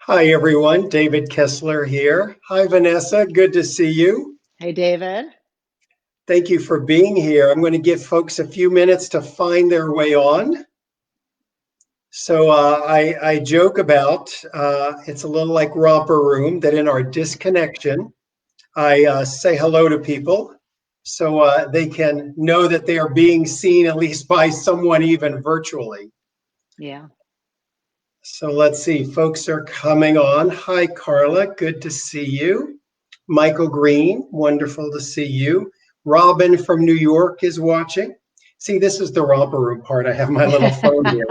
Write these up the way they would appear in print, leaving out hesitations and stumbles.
Hi, everyone. David Kessler here. Hi, Vanessa. Good to see you. Hey, David. Thank you for being here. I'm going to give folks a few minutes to find their way on. So I joke about it's a little like romper room that in our disconnection, I say hello to people so they can know that they are being seen at least by someone even virtually. Yeah. So let's see, folks are coming on. Hi, Carla. Good to see you. Michael Green, wonderful to see you. Robin from New York is watching. See, this is the romper room part. I have my little phone here.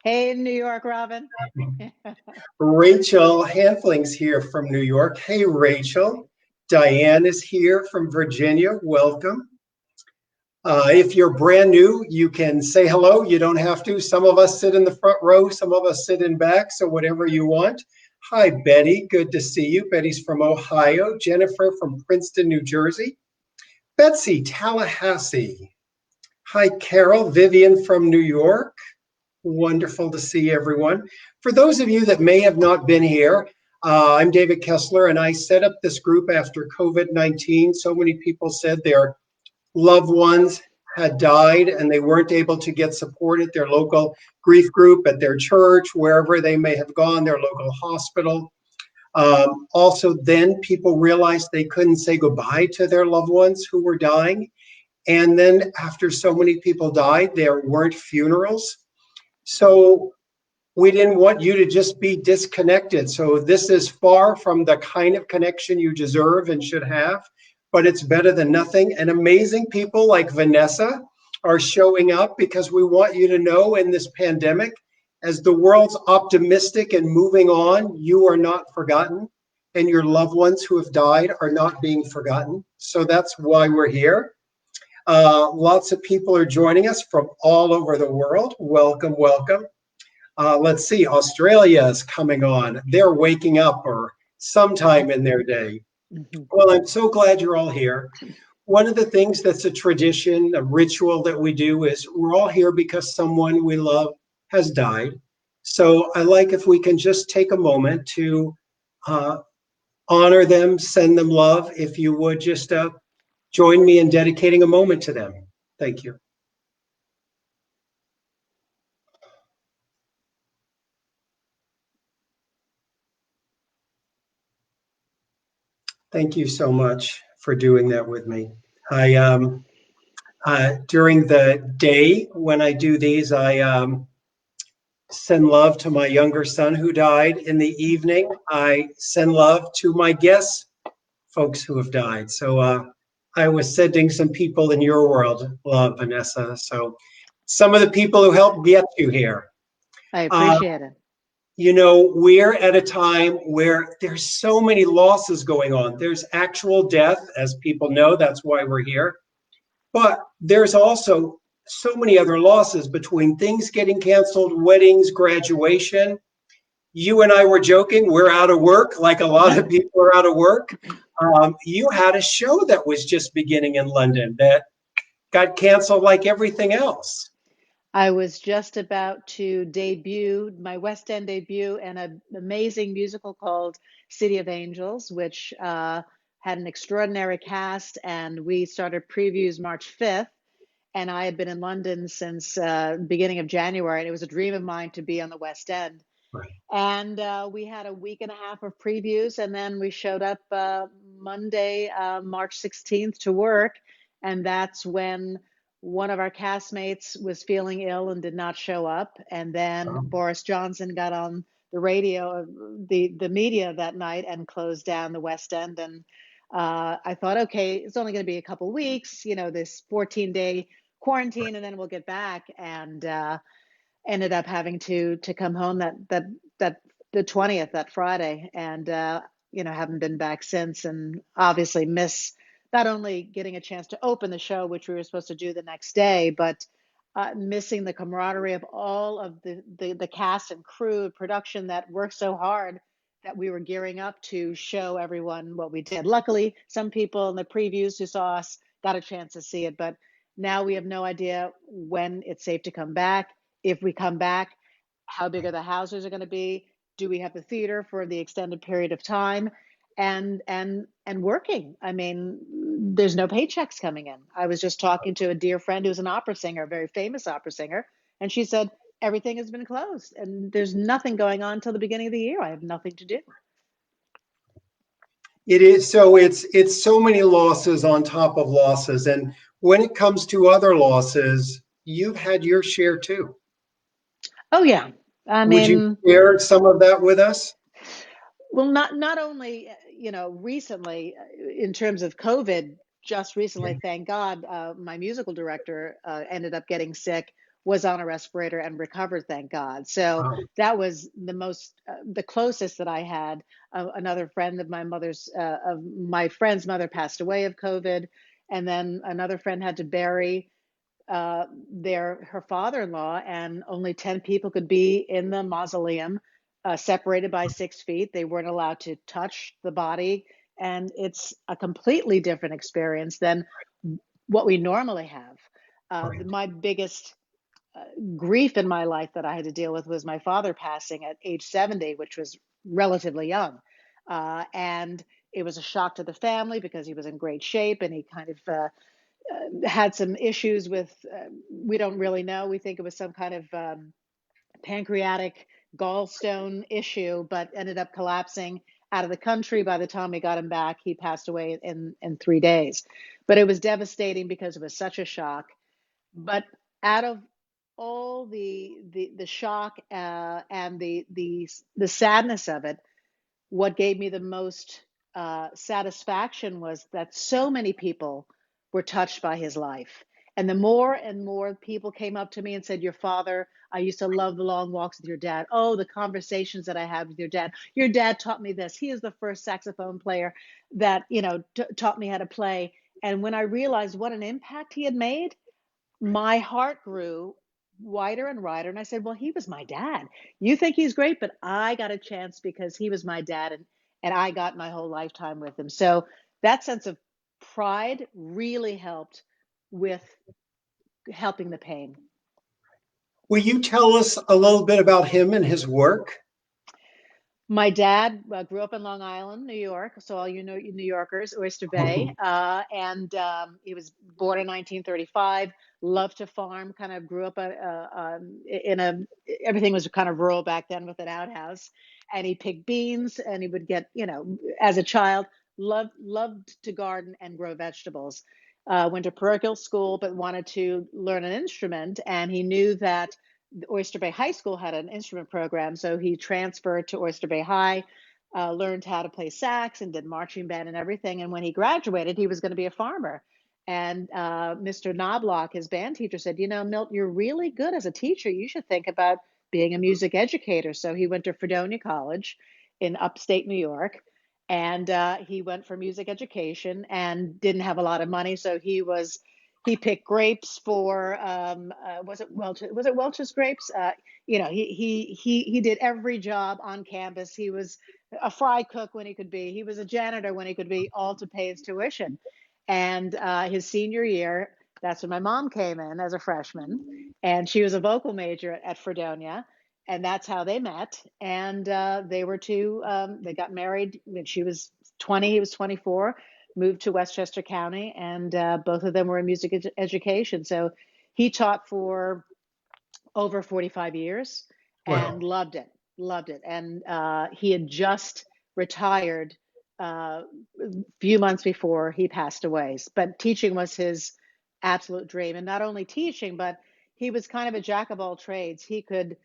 Hey, New York, Robin. Rachel Hanfling's here from New York. Hey, Rachel. Diane is here from Virginia. Welcome. If you're brand new, you can say hello. You don't have to. Some of us sit in the front row, some of us sit in back, so whatever you want. Hi, Betty. Good to see you. Betty's from Ohio. Jennifer from Princeton, New Jersey. Betsy, Tallahassee. Hi, Carol. Vivian from New York. Wonderful to see everyone. For those of you that may have not been here, I'm David Kessler, and I set up this group after COVID-19. So many people said their loved ones had died and they weren't able to get support at their local grief group, at their church, wherever they may have gone, their local hospital. Also, then people realized they couldn't say goodbye to their loved ones who were dying. And then after so many people died, there weren't funerals. So we didn't want you to just be disconnected. So this is far from the kind of connection you deserve and should have, but it's better than nothing. And amazing people like Vanessa are showing up because we want you to know in this pandemic, as the world's optimistic and moving on, you are not forgotten, and your loved ones who have died are not being forgotten. So that's why we're here. Lots of people are joining us from all over the world. Welcome, welcome. Let's see, Australia is coming on. They're waking up or sometime in their day. Mhm. Well, I'm so glad you're all here. One of the things that's a tradition, a ritual that we do is we're all here because someone we love has died. So I like if we can just take a moment to uh, honor them, send them love. If you would just join me in dedicating a moment to them. Thank you. Thank you so much for doing that with me. I during the day when I do these, I send love to my younger son who died. In the evening, I send love to my guests, folks who have died. So I was sending some people in your world love, Vanessa. So some of the people who helped get you here. I Uh, appreciate it. we're at a time where there's so many losses going on. There's actual death, as people know. That's why we're here. But there's also so many other losses between things getting canceled, weddings, graduation. You and I were joking, we're out of work, like a lot of people are out of work. You had a show that was just beginning in London that got canceled like everything else. I was just about to debut my West End debut in an amazing musical called City of Angels, which had an extraordinary cast, and we started previews March 5th. And I had been in London since beginning of January, and it was a dream of mine to be on the West End. Right. And we had a week and a half of previews, and then we showed up Monday, March 16th to work. And that's when one of our castmates was feeling ill and did not show up. And then Boris Johnson got on the radio, the media that night and closed down the West End. And I thought, okay, it's only going to be a couple weeks, this 14-day quarantine, and then we'll get back. And ended up having to come home that the 20th, that Friday, and haven't been back since, and obviously miss not only getting a chance to open the show, which we were supposed to do the next day, but missing the camaraderie of all of the cast and crew and production that worked so hard that we were gearing up to show everyone what we did. Luckily, some people in the previews who saw us got a chance to see it, but now we have no idea when it's safe to come back. If we come back, how big are the houses are going to be? do we have the theater for the extended period of time, and working. I mean, there's no paychecks coming in. I was just talking to a dear friend who's an opera singer, a very famous opera singer, and she said everything has been closed and there's nothing going on until the beginning of the year. I have nothing to do. It is, so it's so many losses on top of losses. And when it comes to other losses, you've had your share too. Oh yeah. I Would you mean, share some of that with us? well, not only, you know, recently in terms of COVID, just recently, thank God, my musical director ended up getting sick, was on a respirator and recovered, thank God. So Wow. that was the closest that I had. Another friend of my friend's mother passed away of COVID, and then another friend had to bury her father-in-law, and only 10 people could be in the mausoleum, separated by 6 feet. They weren't allowed to touch the body, and it's a completely different experience than what we normally have. Right. My biggest grief in my life that I had to deal with was my father passing at age 70, which was relatively young. And it was a shock to the family because he was in great shape, and he kind of had some issues with, we don't really know. We think it was some kind of pancreatic gallstone issue, but ended up collapsing out of the country. By the time we got him back, he passed away in 3 days. But it was devastating because it was such a shock. But out of all the shock and the sadness of it, what gave me the most satisfaction was that so many people were touched by his life. And the more and more people came up to me and said, your father, I used to love the long walks with your dad. Oh, the conversations that I had with your dad. Your dad taught me this. He is the first saxophone player that, you know, taught me how to play. And when I realized what an impact he had made, my heart grew wider and wider. And I said, well, he was my dad. You think he's great, but I got a chance because he was my dad, and I got my whole lifetime with him. So that sense of pride really helped with helping the pain. Will you tell us a little bit about him and his work? My dad grew up in Long Island, New York. So all you know, New Yorkers, Oyster Bay, and he was born in 1935. Loved to farm. Kind of grew up in a everything was kind of rural back then with an outhouse, and he picked beans, and he would get, you know, as a child, loved to garden and grow vegetables. Went to parochial school, but wanted to learn an instrument, and he knew that Oyster Bay High School had an instrument program, so he transferred to Oyster Bay High, learned how to play sax and did marching band and everything. And when he graduated, he was going to be a farmer. And Mr. Knobloch, his band teacher, said, you know, Milt, you're really good as a teacher. You should think about being a music educator. So he went to Fredonia College in upstate New York, and he went for music education and didn't have a lot of money. So he picked grapes for was it Welch's grapes? You know, he did every job on campus. He was a fry cook when he could be. He was a janitor when he could be, all to pay his tuition. And his senior year, that's when my mom came in as a freshman, and she was a vocal major at Fredonia, and that's how they met. And they were two. They got married when she was 20. He was 24, moved to Westchester County, and both of them were in music education. So he taught for over 45 years and Wow. loved it. And he had just retired a few months before he passed away. But teaching was his absolute dream. And not only teaching, but he was kind of a jack of all trades. He could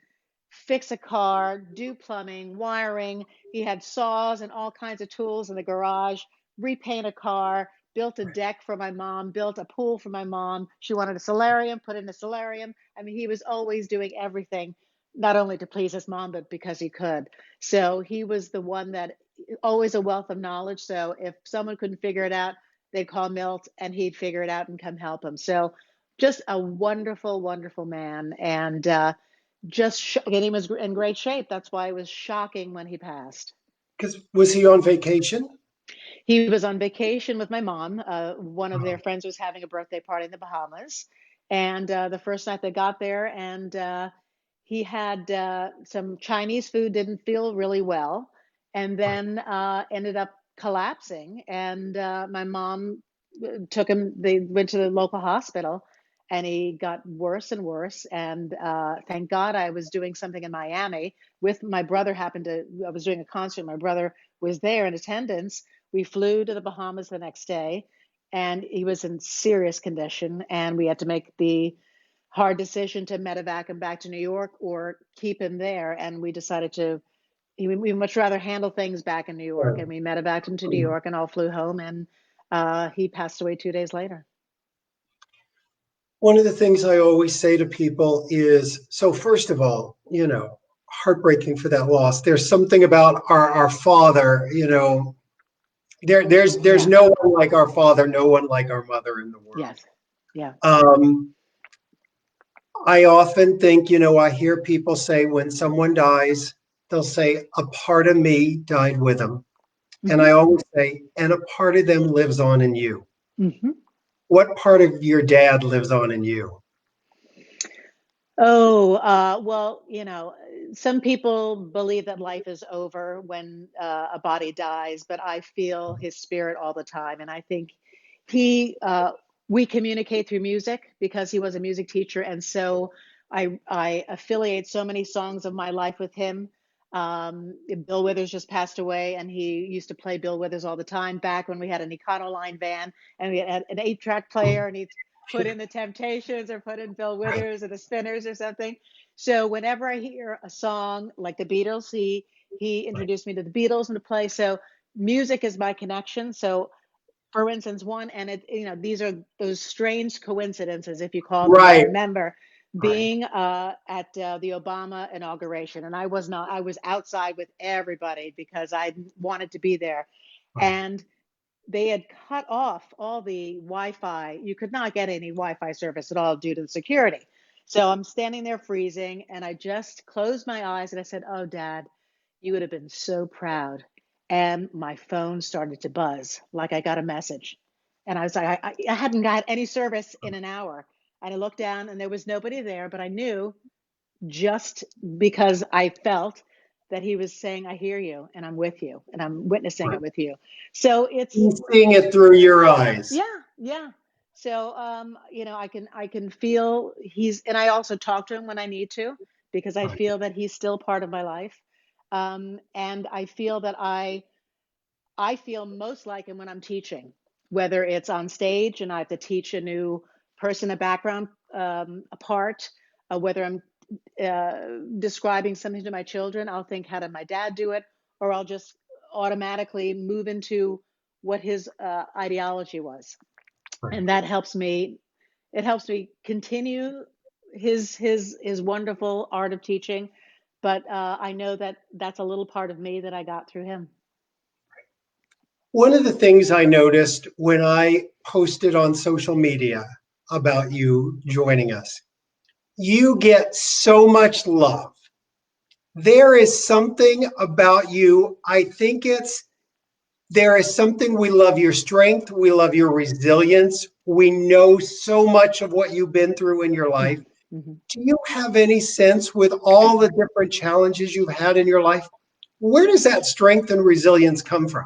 fix a car, do plumbing, wiring. He had saws and all kinds of tools in the garage, repaint a car, built a deck for my mom, built a pool for my mom. She wanted a solarium, put in a solarium. I mean, he was always doing everything, not only to please his mom, but because he could. So he was the one that always a wealth of knowledge. So if someone couldn't figure it out, they'd call Milt and he'd figure it out and come help him. So just a wonderful, wonderful man. And and he was in great shape. That's why it was shocking when he passed. Because was he on vacation? He was on vacation with my mom. One of their Oh, friends was having a birthday party in the Bahamas, and the first night they got there, and he had some Chinese food, didn't feel really well, and Right. then ended up collapsing. And my mom took him, they went to the local hospital, and he got worse and worse. And thank God I was doing something in Miami with my brother, I was doing a concert. My brother was there in attendance. We flew to the Bahamas the next day, and he was in serious condition. And we had to make the hard decision to medevac him back to New York or keep him there. And we decided to, we much rather handle things back in New York. And we medevaced him to New York, and all flew home. And he passed away 2 days later. One of the things I always say to people is, so first of all, heartbreaking for that loss. There's something about our father, there's Yeah. no one like our father, no one like our mother in the world. Yes. Yeah. I often think, I hear people say when someone dies, they'll say, a part of me died with them. And I always say, and a part of them lives on in you. Mm-hmm. What part of your dad lives on in you? Oh, well, some people believe that life is over when a body dies, but I feel his spirit all the time. And I think he, we communicate through music because he was a music teacher. And so I affiliate so many songs of my life with him. Bill Withers just passed away, and he used to play Bill Withers all the time back when we had an Econoline van and we had an 8-track player, and he put in the Temptations or put in Bill Withers or the Spinners or something. So whenever I hear a song like the Beatles, he introduced me to the Beatles and to play. So music is my connection. So for instance, these are those strange coincidences, if you call them. I Right. remember Right. being at the Obama inauguration, and I was outside with everybody because I wanted to be there. Right. And they had cut off all the Wi-Fi. You could not get any Wi-Fi service at all due to the security. So I'm standing there freezing, and I just closed my eyes and I said, "Oh, Dad, you would have been so proud." And my phone started to buzz like I got a message. And I was like, I hadn't got any service in an hour. And I looked down and there was nobody there, but I knew, just because I felt that he was saying, I hear you and I'm with you and I'm witnessing it with you. So He's seeing it through your eyes. yeah. So I can feel and I also talk to him when I need to, because I Right. feel that he's still part of my life. And I feel that I feel most like him when I'm teaching, whether it's on stage and I have to teach a new person, a background, a part, whether I'm describing something to my children, I'll think, how did my dad do it? Or I'll just automatically move into what his ideology was. Right. And that helps me. It helps me continue his wonderful art of teaching. But I know that that's a little part of me that I got through him. One of the things I noticed when I posted on social media about you joining us, you get so much love. There is something about you. I think there is something. We love your strength. We love your resilience. We know so much of what you've been through in your life. Mm-hmm. Mm-hmm. Do you have any sense, with all the different challenges you've had in your life, where does that strength and resilience come from?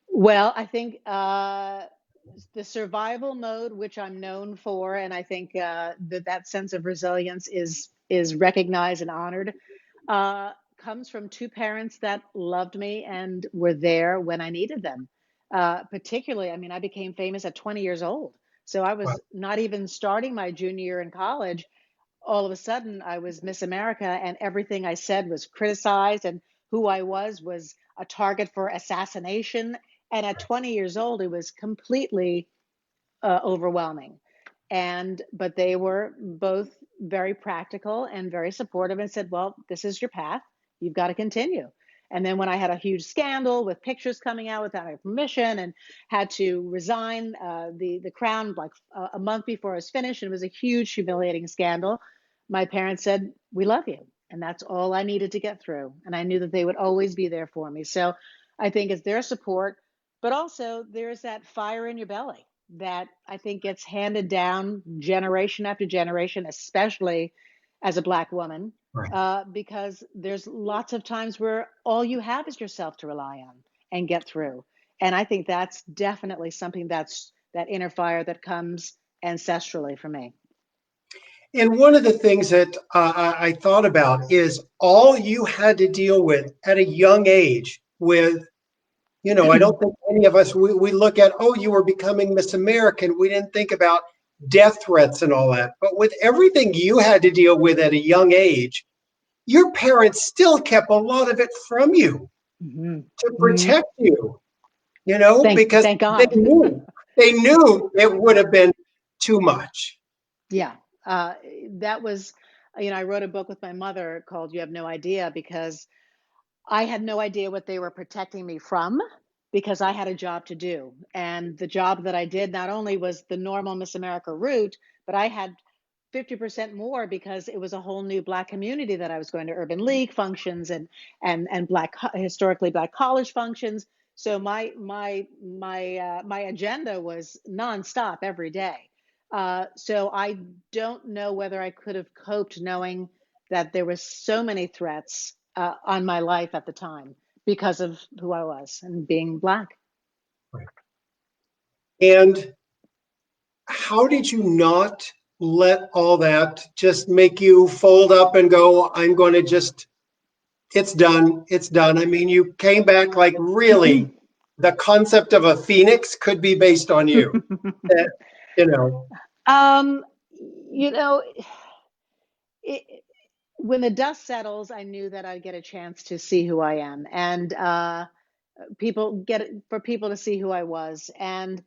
Well, I think the survival mode, which I'm known for, and I think that sense of resilience is recognized and honored, comes from two parents that loved me and were there when I needed them. Particularly, I mean, I became famous at 20 years old, so I Wow. was not even starting my junior year in college. All of a sudden I was Miss America, and everything I said was criticized, and who I was a target for assassination. And at 20 years old, it was completely overwhelming. But they were both very practical and very supportive and said, well, this is your path. You've got to continue. And then when I had a huge scandal with pictures coming out without my permission and had to resign the crown like a month before I was finished, and it was a huge humiliating scandal, my parents said, we love you. And that's all I needed to get through. And I knew that they would always be there for me. So I think it's their support, but also there's that fire in your belly that I think gets handed down generation after generation, especially as a Black woman, Right. because there's lots of times where all you have is yourself to rely on and get through. And I think that's definitely something that's that inner fire that comes ancestrally for me. And one of the things that I thought about is all you had to deal with at a young age with, I don't think any of us, we look at, oh, you were becoming Miss American. We didn't think about death threats and all that. But with everything you had to deal with at a young age, your parents still kept a lot of it from you Mm-hmm. to Mm-hmm. protect you, because Thank they God. knew, they knew it would have been too much. Yeah, uh, that was, I wrote a book with my mother called "You Have No Idea" because I had no idea what they were protecting me from because I had a job to do. And the job that I did not only was the normal Miss America route, but I had 50% more because it was a whole new Black community that I was going to urban league functions and Black historically Black college functions. So my agenda was nonstop every day. So I don't know whether I could have coped knowing that there was so many threats on my life at the time because of who I was and being Black. Right. And how did you not let all that just make you fold up and go, I'm going to just, it's done. It's done. I mean, you came back like really the concept of a phoenix could be based on you. That, you know, um, you know, it, when the dust settles, I knew that I'd get a chance to see who I am, and for people to see who I was. And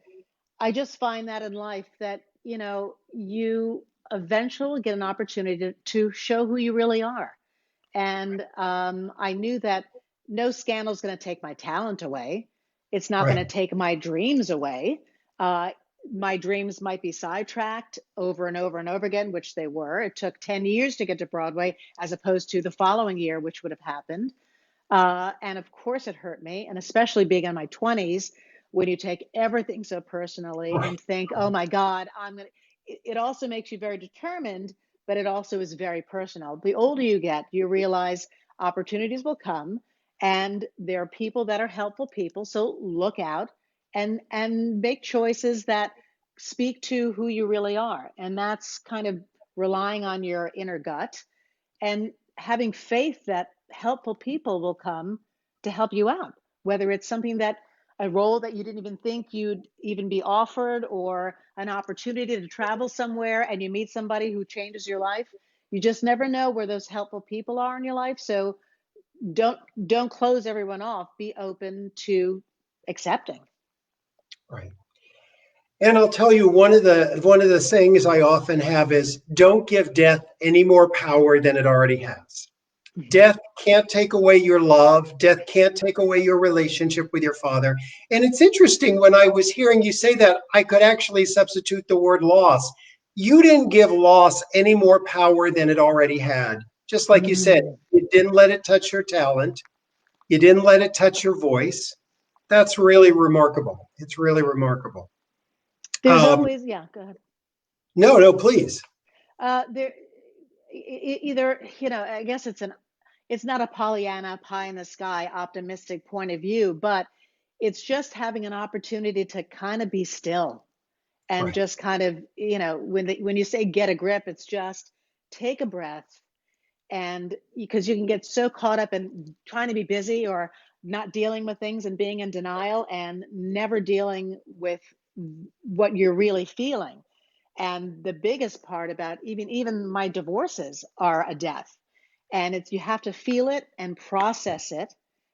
I just find that in life that, you eventually will get an opportunity to show who you really are. And I knew that no scandal is going to take my talent away. It's not going to right, take my dreams away. Uh, my dreams might be sidetracked over and over and over again, which they were. It took 10 years to get to Broadway as opposed to the following year, which would have happened. And of course, it hurt me, and especially being in my 20s, when you take everything so personally right, and think, oh my God, it also makes you very determined, but it also is very personal. The older you get, you realize opportunities will come, and there are people that are helpful people. So look out and make choices that speak to who you really are. And that's kind of relying on your inner gut and having faith that helpful people will come to help you out, whether it's something that a role that you didn't even think you'd even be offered, or an opportunity to travel somewhere and you meet somebody who changes your life. You just never know where those helpful people are in your life. So don't don't close everyone off. Be open to accepting. right. And I'll tell you, one of the sayings I often have is don't give death any more power than it already has. Mhm. Death can't take away your love. Death can't take away your relationship with your father. And it's interesting, when I was hearing you say that, I could actually substitute the word loss. You didn't give loss any more power than it already had. Just like you said, Mm. you didn't let it touch your talent. You didn't let it touch your voice. That's really remarkable. It's really remarkable. There's Um, always, yeah, go ahead. no, no, please. There, either, I guess it's not a Pollyanna pie in the sky optimistic point of view, but it's just having an opportunity to kind of be still and Right, just kind of, when you say get a grip, it's just take a breath. And because you can get so caught up in trying to be busy or not dealing with things and being in denial and never dealing with what you're really feeling. And the biggest part about even my divorces are a death. And it's you have to feel it and process it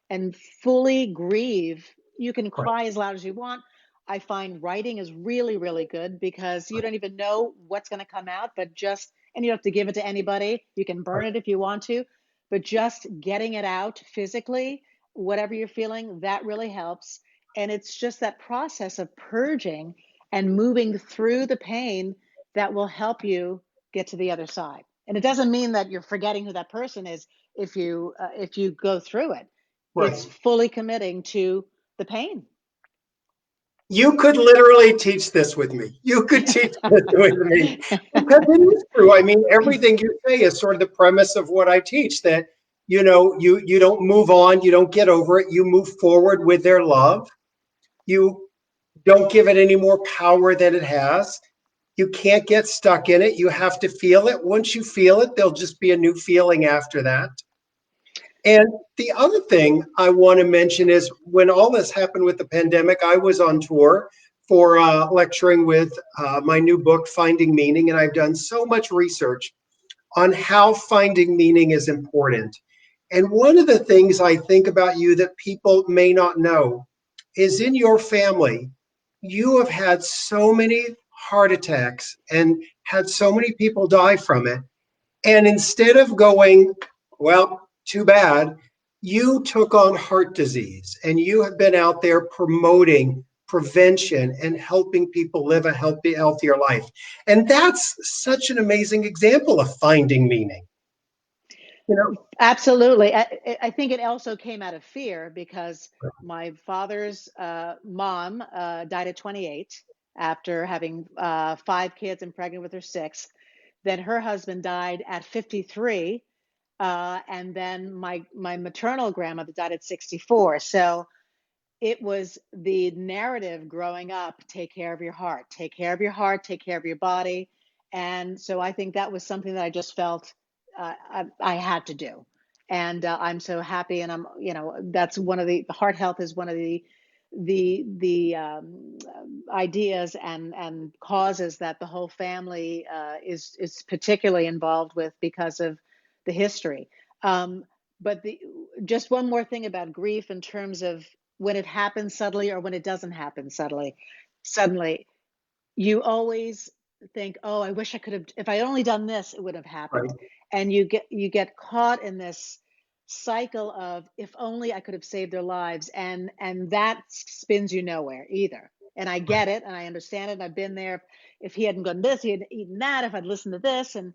and fully grieve. You can right, cry as loud as you want. I find writing is really, really good because you right, don't even know what's going to come out, but and you don't have to give it to anybody. You can burn right, it if you want to, but just getting it out physically, whatever you're feeling, that really helps. And it's just that process of purging and moving through the pain that will help you get to the other side. And it doesn't mean that you're forgetting who that person is if you go through it. It's right. fully committing to the pain. You could literally teach this with me. You could teach this with me because it is true. I mean, everything you say is sort of the premise of what I teach, that, you don't move on, you don't get over it, you move forward with their love. You don't give it any more power than it has. You can't get stuck in it. You have to feel it. Once you feel it, there'll just be a new feeling after that. And the other thing I want to mention is when all this happened with the pandemic, I was on tour for lecturing with my new book, Finding Meaning. And I've done so much research on how finding meaning is important. And one of the things I think about you that people may not know is in your family, you have had so many heart attacks and had so many people die from it. And instead of going, well, too bad, you took on heart disease and you have been out there promoting prevention and helping people live a healthier life. And that's such an amazing example of finding meaning. You know, Absolutely. I think it also came out of fear because my father's mom died at 28 after having 5 kids and pregnant with her sixth. Then her husband died at 53. And then my maternal grandmother died at 64. So it was the narrative growing up: take care of your heart, take care of your heart, take care of your body. And so I think that was something that I just felt I had to do. And I'm so happy. And that's one of the heart health is one of the ideas and causes that the whole family is particularly involved with because of the history. But just one more thing about grief in terms of when it happens subtly or when it doesn't happen subtly. Suddenly, you always think, "Oh, I wish I could have. If I had only done this, it would have right, happened." And you get caught in this cycle of, if only I could have saved their lives, and that spins you nowhere either. And I right. get it, and I understand it. And I've been there. If he hadn't done this, he had eaten that. If I'd listened to this, and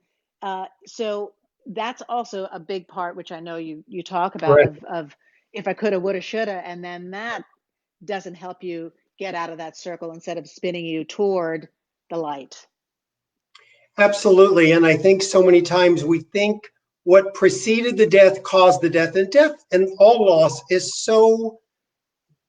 so that's also a big part, which I know you talk about Right. of if I coulda, woulda, shoulda, and then that doesn't help you get out of that circle instead of spinning you toward the light. Absolutely. And I think so many times we think what preceded the death caused the death, and death and all loss is so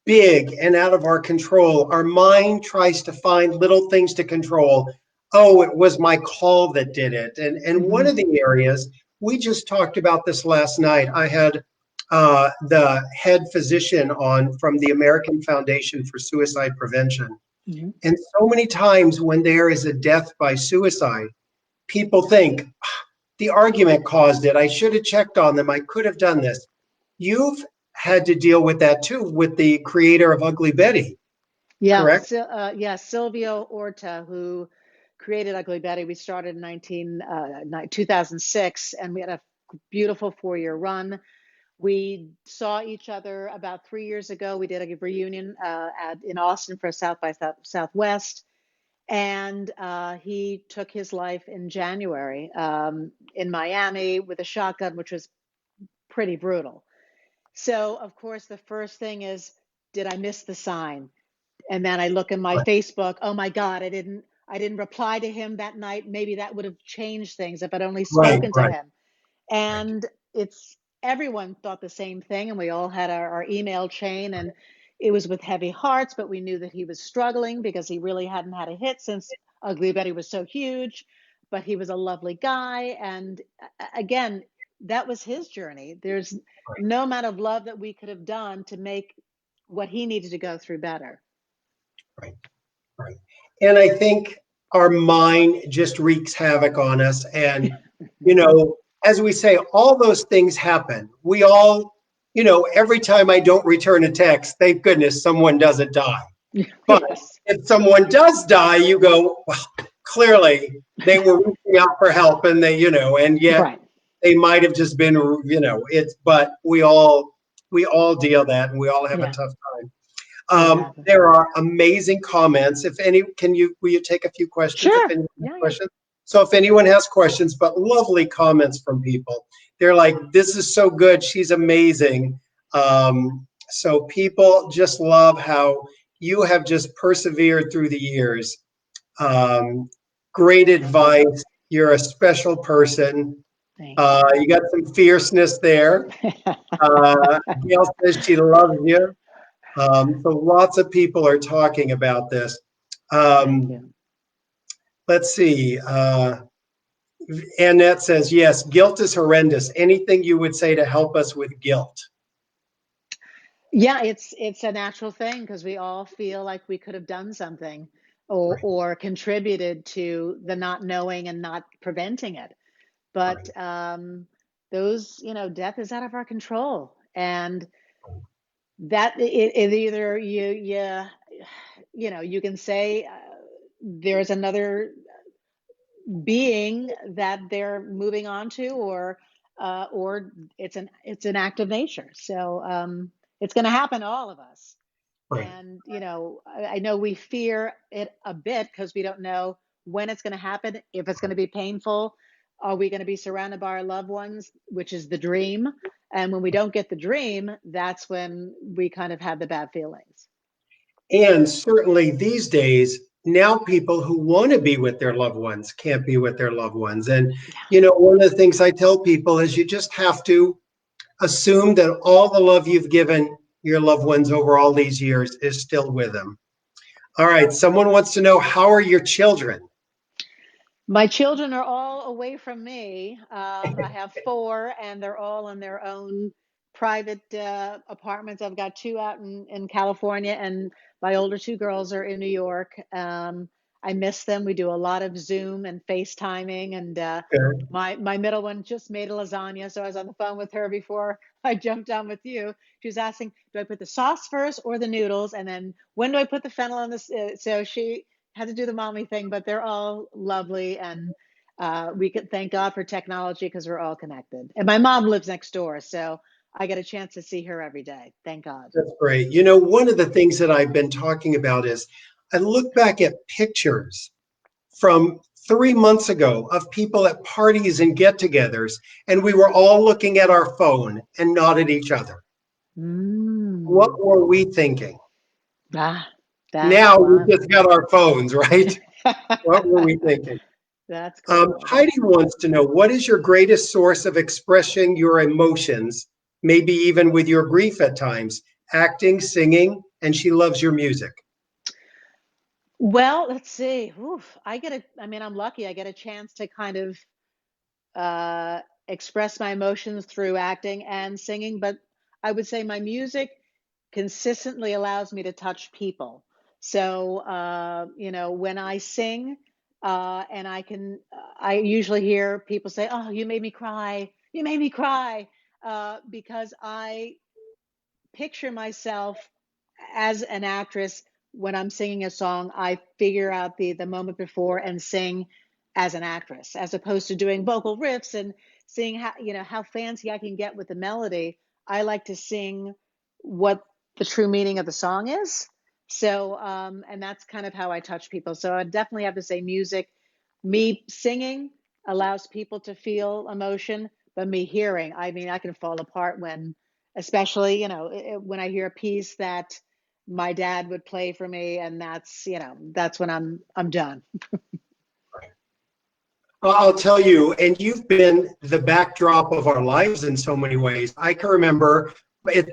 big and out of our control. Our mind tries to find little things to control. Oh, it was my call that did it. And one Hmm. of the areas, we just talked about this last night. I had the head physician on from the American Foundation for Suicide Prevention. Hmm. And so many times when there is a death by suicide, people think, the argument caused it. I should have checked on them. I could have done this. You've had to deal with that too, with the creator of Ugly Betty, Yeah, correct? yeah, Silvio Orta, who created Ugly Betty. We started in 2006, and we had a beautiful 4-year run. We saw each other about 3 years ago. We did a reunion in Austin for South by Southwest, and he took his life in January in Miami with a shotgun, which was pretty brutal. So, of course, the first thing is, did I miss the sign? And then I look in my Right, Facebook. Oh my God, I didn't reply to him that night. Maybe that would have changed things if I'd only right, spoken to right, him. right. And it's everyone thought the same thing, and we all had our email chain, and it was with heavy hearts, but we knew that he was struggling because he really hadn't had a hit since Ugly Betty was so huge. But he was a lovely guy, and again, that was his journey. There's no amount of love that we could have done to make what he needed to go through better. Right, right. And I think our mind just wreaks havoc on us. And, as we say, all those things happen. We all, every time I don't return a text, thank goodness someone doesn't die. But Yes. if someone does die, you go, well, clearly they were reaching out for help and and yet Right. they might have just been, but we all deal that and we all have a Yeah, tough time. exactly. There are amazing comments. Will you take a few questions if Sure. anyone has Yeah, yeah. questions? So if anyone has questions, but lovely comments from people. They're like, this is so good. She's amazing. So people just love how you have just persevered through the years. Great advice. You're a special person. Thank You got some fierceness there. you. Gail says she loves you. So lots of people are talking about this. Thank Um, you. let's see. Annette says, yes, guilt is horrendous. Anything you would say to help us with guilt? Yeah, it's a natural thing because we all feel like we could have done something Right, or contributed to the not knowing and not preventing it. right, But those, death is out of our control, and that it either you can say there's another being that they're moving on to, or it's an act of nature. So it's going to happen to all of us. right. And I know we fear it a bit because we don't know when it's going to happen, if it's going to be painful. Are we going to be surrounded by our loved ones, which is the dream? And when we don't get the dream, that's when we kind of have the bad feelings. And certainly these days, now people who want to be with their loved ones can't be with their loved ones. And, one of the things I tell people is you just have to assume that all the love you've given your loved ones over all these years is still with them. All right. Someone wants to know, how are your children? My children are all away from me. I have four, and they're all in their own private apartments. I've got two out in California, and my older two girls are in New York. I miss them. We do a lot of Zoom and FaceTiming, and my middle one just made a lasagna, so I was on the phone with her before I jumped on with you. She was asking, "Do I put the sauce first or the noodles, and then when do I put the fennel on this?" So she had to do the mommy thing, but they're all lovely, and we could thank God for technology because we're all connected. And my mom lives next door, so I get a chance to see her every day. Thank God. That's great. One of the things that I've been talking about is I look back at pictures from 3 months ago of people at parties and get togethers, and we were all looking at our phone and not at each other. What Mm. were we thinking? Ah, that's Now we fun. just got our phones, right? What were we thinking? That's cool. Heidi That's cool. wants to know, what is your greatest source of expressing your emotions, maybe even with your grief at times? Acting, singing, and she loves your music. Well, let's see. Oof, I mean, I'm lucky. I get a chance to kind of express my emotions through acting and singing, but I would say my music consistently allows me to touch people. So, when I sing, and I usually hear people say, "Oh, you made me cry. You made me cry," because I picture myself as an actress. When I'm singing a song, I figure out the moment before and sing as an actress, as opposed to doing vocal riffs and seeing how fancy I can get with the melody. I like to sing what the true meaning of the song is. So, and that's kind of how I touch people. So I definitely have to say music. Me singing allows people to feel emotion, but me hearing, I mean, I can fall apart when, especially, when I hear a piece that my dad would play for me, and that's when I'm done. I'll tell you, and you've been the backdrop of our lives in so many ways. I can remember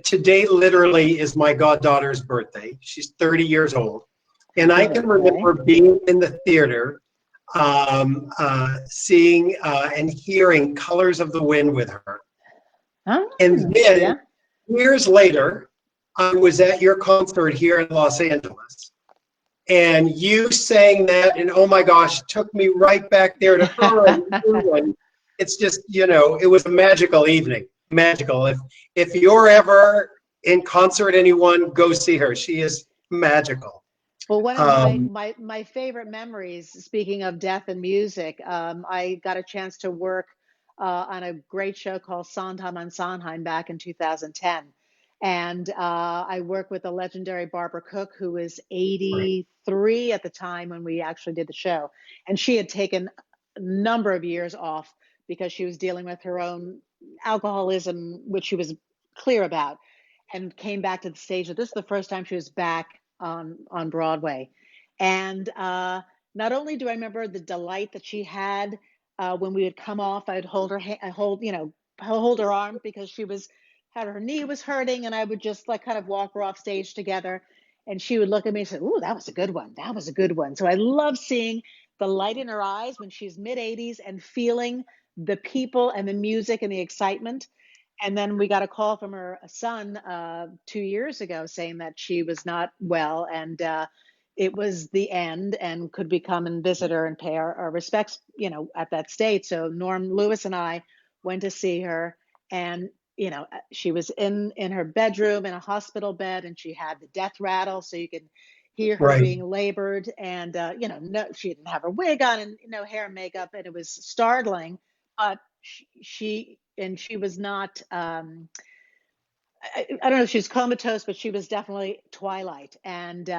today literally is my goddaughter's birthday. She's 30 years old. And I Happy can birthday. remember being in the theater, seeing and hearing Colors of the Wind with her. And then Yeah. years later, I was at your concert here in Los Angeles. And you sang that, and oh my gosh, took me right back there to her. And it's just, it was a magical evening. Magical. If you're ever in concert, anyone, go see her. She is magical. Well, one of my Um, my my favorite memories, speaking of death and music, I got a chance to work on a great show called Sondheim on Sondheim back in 2010. And I worked with the legendary Barbara Cook, who was right, 83 at the time when we actually did the show. And she had taken a number of years off because she was dealing with her own alcoholism, which she was clear about, and came back to the stage. This is the first time she was back on Broadway. And not only do I remember the delight that she had when we would come off, I'd hold her hold her arm because she was had her knee was hurting, and I would just like kind of walk her off stage together, and she would look at me and say, "Ooh, that was a good one. That was a good one." So I love seeing the light in her eyes when she's mid 80s and feeling the people and the music and the excitement. And then we got a call from her son 2 years ago saying that she was not well, and it was the end, and could we come and visit her and pay our respects, at that state. So Norm Lewis and I went to see her, and she was in her bedroom in a hospital bed, and she had the death rattle, so you could hear her Right. being labored, and no, she didn't have her wig on and no hair and makeup, and it was startling. But she was not I don't know if she was comatose, but she was definitely twilight. And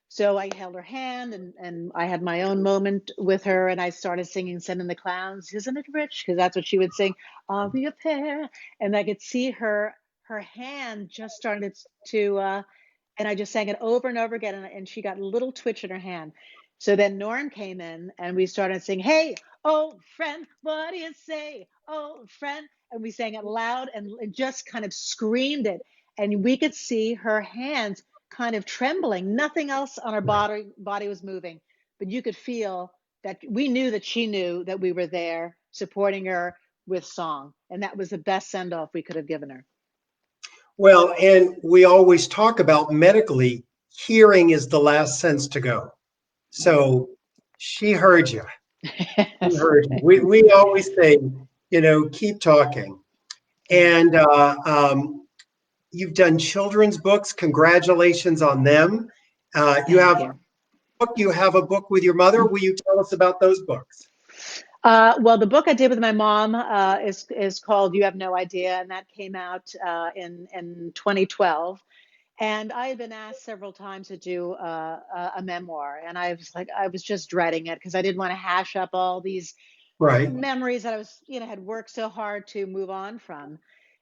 so I held her hand, and I had my own moment with her, and I started singing "Send in the Clowns, Isn't It Rich?" because that's what she would sing. Are we a pair? And I could see her hand just started to and I just sang it over and over again, and she got a little twitch in her hand. So then Norm came in, and we started singing, "Hey, old friend, what do you say, old friend?" And we sang it loud and just kind of screamed it. And we could see her hands kind of trembling. Nothing else on her body was moving, but you could feel that we knew that she knew that we were there supporting her with song. And that was the best send off we could have given her. Well, and we always talk about medically, hearing is the last sense to go. So she heard you. She Yes. heard you. We always say, keep talking. And you've done children's books. Congratulations on them. You Thank have you. you have a book with your mother. Will you tell us about those books? Well, the book I did with my mom is called "You Have No Idea," and that came out in 2012. And I had been asked several times to do a memoir, and I was just dreading it because I didn't want to hash up all these Right. memories that I was, had worked so hard to move on from.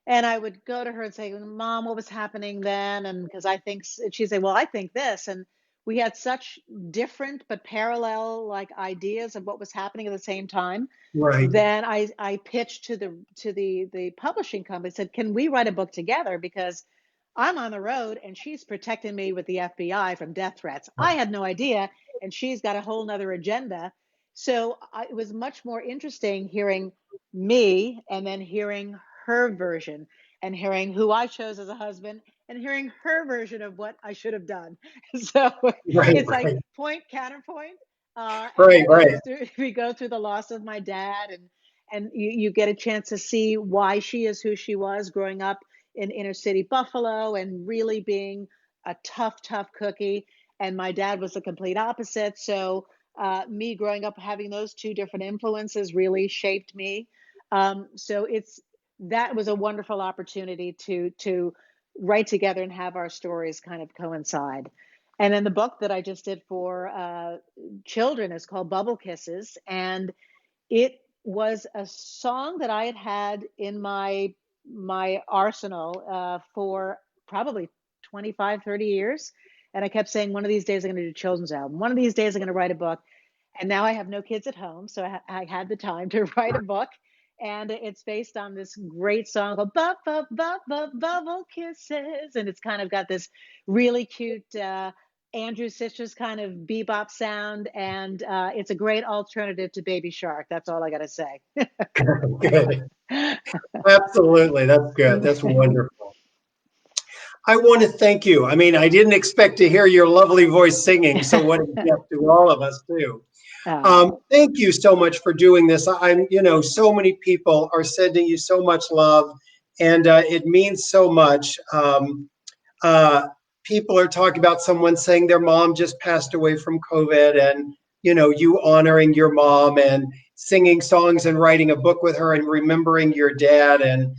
And I would go to her and say, "Mom, what was happening then?" And because and she'd say, "Well, I think this." And we had such different but parallel like ideas of what was happening at the same time. Right. Then I pitched to the publishing company, said, "Can we write a book together? Because I'm on the road and she's protecting me with the FBI from death threats. I had no idea, and she's got a whole nother agenda." So it was much more interesting hearing me and then hearing her version, and hearing who I chose as a husband, and hearing her version of what I should have done. So Right. it's like Right. point counterpoint. And Right. Right. we go through the loss of my dad, and you get a chance to see why she is who she was growing up in inner city Buffalo and really being a tough cookie. And my dad was the complete opposite. So me growing up having those two different influences really shaped me. So that was a wonderful opportunity to write together and have our stories kind of coincide. And then the book that I just did for children is called Bubble Kisses, and it was a song that I had in my arsenal for probably 25, 30 years. And I kept saying, one of these days I'm going to do a children's album. One of these days I'm going to write a book. And now I have no kids at home, so I had the time to write a book. And it's based on this great song called Bubble Kisses. And it's kind of got this really cute Andrew Sisters kind of bebop sound. And it's a great alternative to Baby Shark. That's all I got to say. Good. Absolutely. That's good. That's wonderful. I want to thank you. I mean, I didn't expect to hear your lovely voice singing, so what a gift to all of us too. Oh, Thank you so much for doing this. So many people are sending you so much love, and it means so much. People are talking about someone saying their mom just passed away from COVID, and you honoring your mom and singing songs and writing a book with her and remembering your dad. And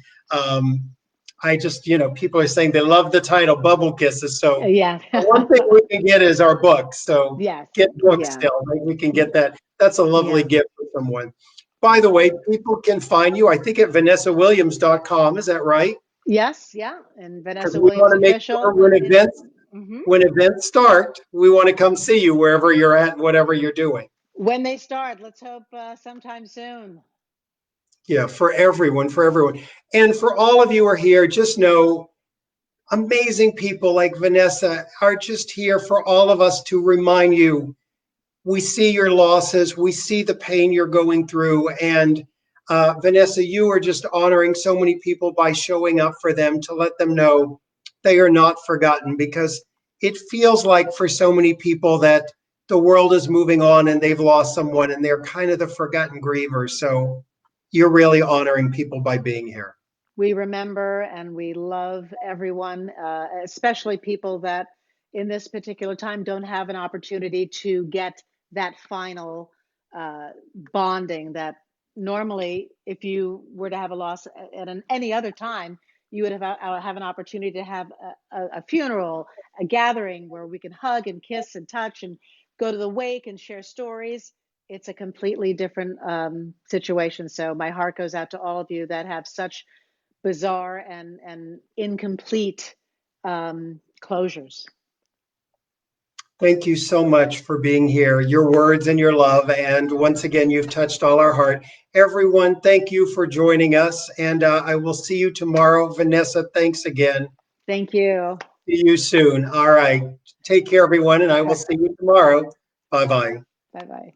I just, people are saying they love the title Bubble Kisses. So yeah. one thing we can get is our books. So Yes. get books Yeah. still. Right? We can get that. That's a lovely Yeah. gift for someone. By the way, people can find you, I think, at vanessawilliams.com. Is that right? Yes. Yeah. And Because Vanessa we Williams want to make sure official when on events When events start, we want to come see you wherever you're at, whatever you're doing. When they start, let's hope sometime soon. Yeah, for everyone, for everyone. And for all of you who are here, just know amazing people like Vanessa are just here for all of us to remind you, we see your losses, we see the pain you're going through. And Vanessa, you are just honoring so many people by showing up for them to let them know they are not forgotten, because it feels like for so many people that the world is moving on and they've lost someone and they're kind of the forgotten grievers. So you're really honoring people by being here. We remember and we love everyone, especially people that in this particular time don't have an opportunity to get that final bonding that normally, if you were to have a loss at any other time, you would have an opportunity to have a funeral, a gathering where we can hug and kiss and touch and go to the wake and share stories. It's a completely different situation. So my heart goes out to all of you that have such bizarre and incomplete closures. Thank you so much for being here, your words and your love. And once again, you've touched all our heart. Everyone, thank you for joining us. And I will see you tomorrow. Vanessa, thanks again. Thank you. See you soon. All right. Take care, everyone. And I will see you tomorrow. Bye-bye. Bye-bye.